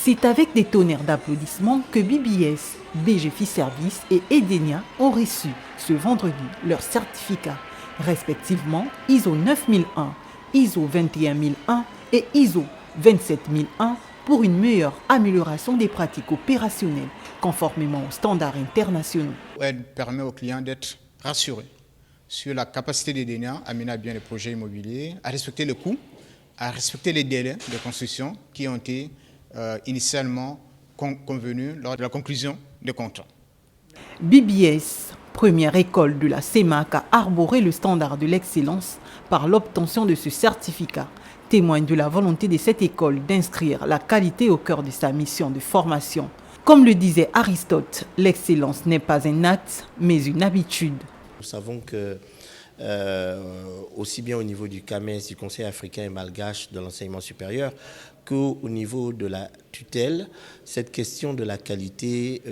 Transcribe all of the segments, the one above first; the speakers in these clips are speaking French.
C'est avec des tonnerres d'applaudissements que BBS, BGFI Service et Edenia ont reçu ce vendredi leurs certificats, respectivement ISO 9001, ISO 21001 et ISO 27001 pour une meilleure amélioration des pratiques opérationnelles conformément aux standards internationaux. Elle permet aux clients d'être rassurés sur la capacité d'Edenia à mener à bien les projets immobiliers, à respecter le coût, à respecter les délais de construction qui ont été initialement convenus lors de la conclusion des contrats. BBS, première école de la CEMAC à arborer le standard de l'excellence par l'obtention de ce certificat, témoigne de la volonté de cette école d'inscrire la qualité au cœur de sa mission de formation. Comme le disait Aristote, l'excellence n'est pas un acte, mais une habitude. Nous savons que, aussi bien au niveau du CAMES, du Conseil africain et malgache de l'enseignement supérieur, qu'au niveau de la tutelle, cette question de la qualité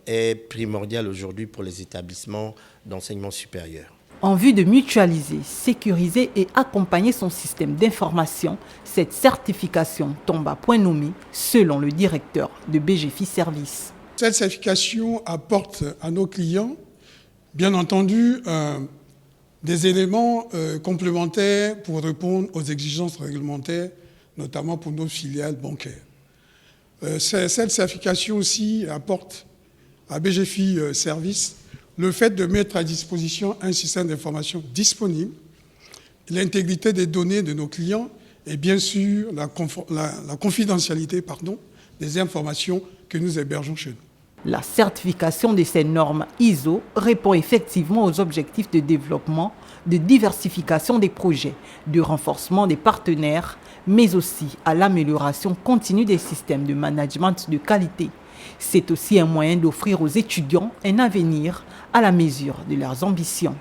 est primordiale aujourd'hui pour les établissements d'enseignement supérieur. En vue de mutualiser, sécuriser et accompagner son système d'information, cette certification tombe à point nommé selon le directeur de BGFI Service. Cette certification apporte à nos clients, bien entendu, des éléments complémentaires pour répondre aux exigences réglementaires, notamment pour nos filiales bancaires. Cette certification aussi apporte à BGFI Service le fait de mettre à disposition un système d'information disponible, l'intégrité des données de nos clients et bien sûr la confidentialité des informations que nous hébergeons chez nous. La certification de ces normes ISO répond effectivement aux objectifs de développement, de diversification des projets, de renforcement des partenaires, mais aussi à l'amélioration continue des systèmes de management de qualité. C'est aussi un moyen d'offrir aux étudiants un avenir à la mesure de leurs ambitions.